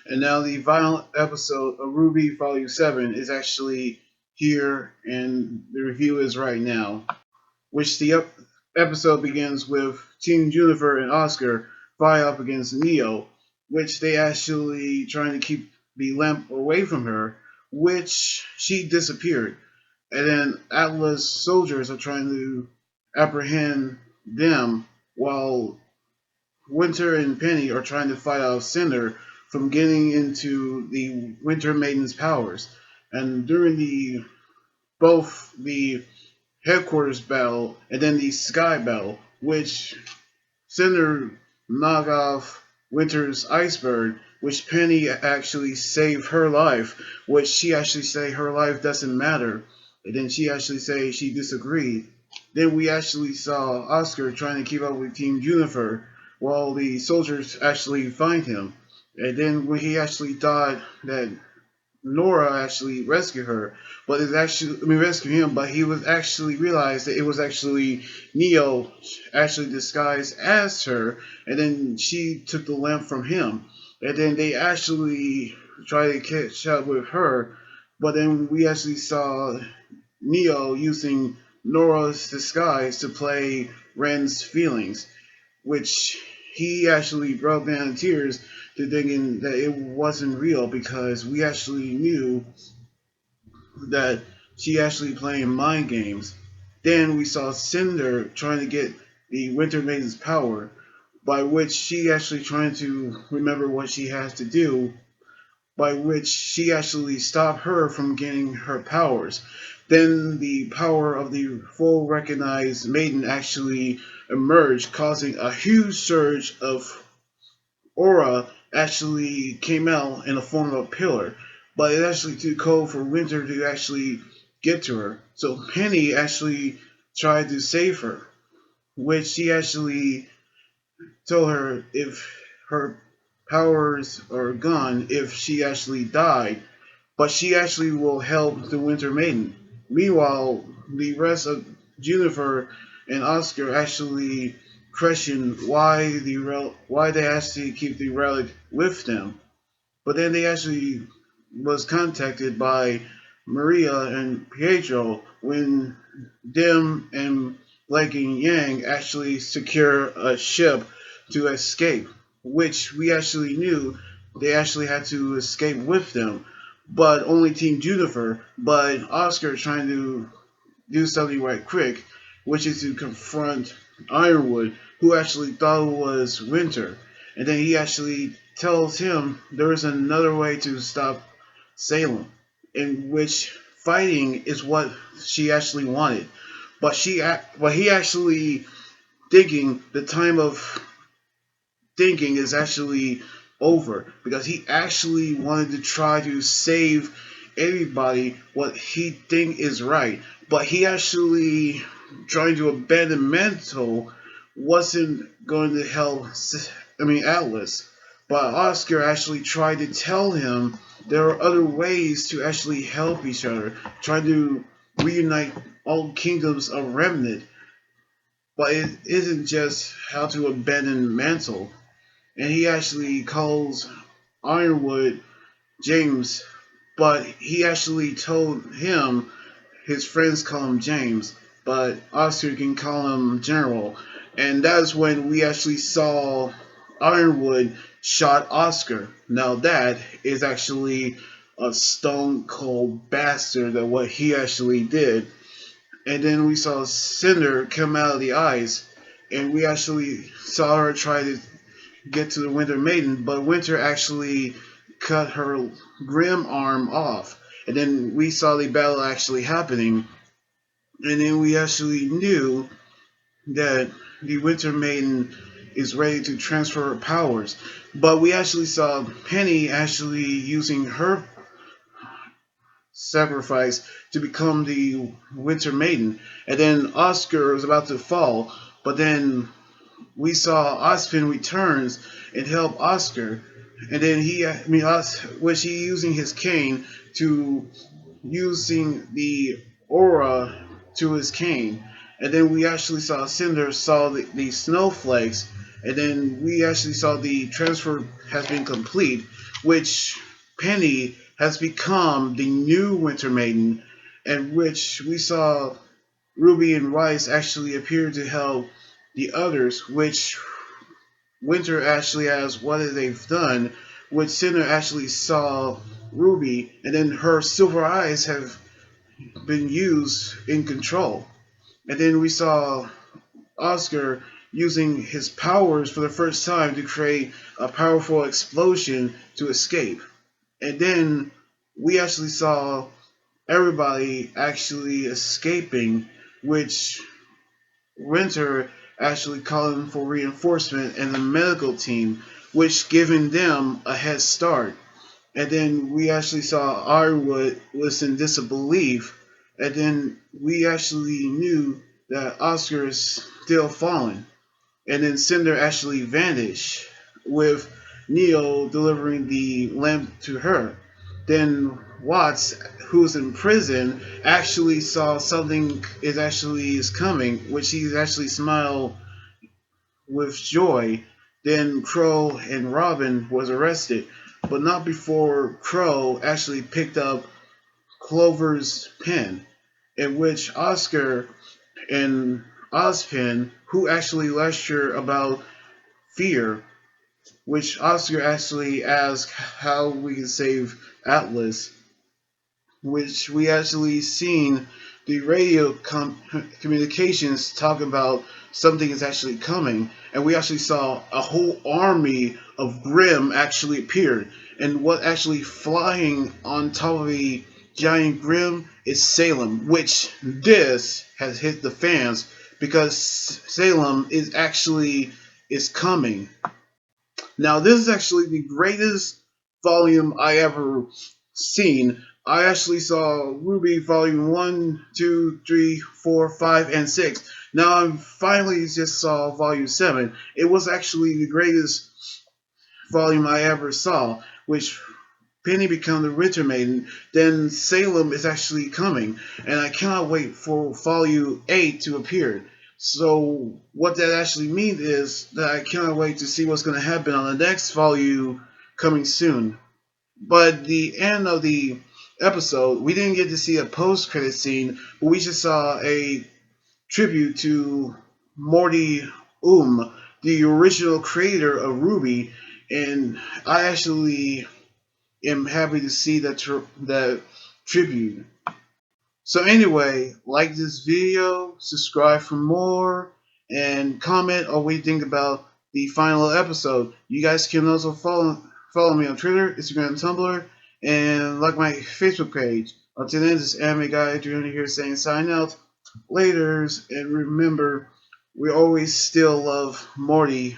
And now the final episode of RWBY Volume 7 is actually here, and the review is right now. Which the episode begins with Team Juniper and Oscar fight up against Neo, which they actually trying to keep the lamp away from her, which she disappeared. And then Atlas soldiers are trying to apprehend them while Winter and Penny are trying to fight off Cinder from getting into the Winter Maiden's powers. And during the both the headquarters battle and then the sky battle, which Cinder knocked off Winter's iceberg, which Penny actually saved her life, which she actually say her life doesn't matter, and then she actually say she disagreed. Then we actually saw Oscar trying to keep up with Team Juniper while the soldiers actually find him. And then when he actually thought that Nora actually rescued her, but it's actually rescue him, but he was actually realized that it was actually Neo actually disguised as her, and then she took the lamp from him, and then they actually tried to catch up with her, but then we actually saw Neo using Nora's disguise to play Ren's feelings, which he actually broke down in tears to thinking that it wasn't real because we actually knew that she actually playing mind games. Then we saw Cinder trying to get the Winter Maiden's power, by which she actually trying to remember what she has to do, by which she actually stopped her from getting her powers. Then the power of the full recognized maiden actually emerged, causing a huge surge of aura actually came out in the form of a pillar, but it actually too cold for Winter to actually get to her. So Penny actually tried to save her, which she actually told her if her powers are gone, if she actually died, but she actually will help the Winter Maiden. Meanwhile, the rest of Jennifer and Oscar actually question why they actually keep the relic with them. But then they actually was contacted by Maria and Pietro when them and Blake and Yang actually secure a ship to escape, which we actually knew they actually had to escape with them, but only Team Juniper. But Oscar trying to do something right quick, which is to confront Ironwood, who actually thought it was Winter. And then he actually tells him there is another way to stop Salem, in which fighting is what she actually wanted. But he actually thinking the time of thinking is actually over because he actually wanted to try to save everybody what he think is right, but he actually trying to abandon mental wasn't going to help. Atlas, but Oscar actually tried to tell him there are other ways to actually help each other, trying to reunite all kingdoms of remnant, but it isn't just how to abandon mantle. And he actually calls Ironwood James, but he actually told him his friends call him James, but Oscar can call him General. And that's when we actually saw Ironwood shot Oscar. Now that is actually a stone cold bastard of what he actually did. And then we saw Cinder come out of the ice, and we actually saw her try to get to the Winter Maiden, but Winter actually cut her grimm arm off. And then we saw the battle actually happening, and then we actually knew that the Winter Maiden is ready to transfer her powers. But we actually saw Penny actually using her sacrifice to become the Winter Maiden, and then Oscar was about to fall, but then we saw Ospin returns and help Oscar, and then was he using his cane to using the aura to his cane, and then we actually saw Cinder saw the snowflakes, and then we actually saw the transfer has been complete, which Penny has become the new Winter Maiden, and which we saw Ruby and Rice actually appear to help the others, which Winter actually has what they've done, which Cinder actually saw Ruby, and then her silver eyes have been used in control. And then we saw Oscar using his powers for the first time to create a powerful explosion to escape. And then we actually saw everybody actually escaping, which Winter actually calling for reinforcement and the medical team, which giving them a head start. And then we actually saw Ironwood was in disbelief, and then we actually knew that Oscar is still falling. And then Cinder actually vanished, with Neo delivering the lamp to her. Then Watts, who's in prison, actually saw something is coming, which he actually smiled with joy. Then Crow and Robin was arrested, but not before Crow actually picked up Clover's pen, in which Oscar and Ozpin, who actually lecture about fear, which Oscar actually asked how we can save Atlas, which we actually seen the radio communications talk about something is actually coming, and we actually saw a whole army of Grimm actually appeared, and what actually flying on top of a giant Grimm is Salem, which this has hit the fans because Salem is coming. Now, this is actually the greatest volume I ever seen. I actually saw Ruby Volume 1, 2, 3, 4, 5, and 6. Now, I finally just saw Volume 7. It was actually the greatest volume I ever saw, which Penny become the Winter Maiden, then Salem is actually coming, and I cannot wait for Volume 8 to appear. So what that actually means is that I cannot wait to see what's going to happen on the next volume coming soon. But the end of the episode, we didn't get to see a post-credit scene, but we just saw a tribute to Morty the original creator of RWBY, and I actually am happy to see that tribute. So anyway, like this video, subscribe for more, and comment on what you think about the final episode. You guys can also follow me on Twitter, Instagram, and Tumblr, and like my Facebook page. Until then, this is Anime Guy Adrian here saying sign out, laters, and remember, we always still love Morty.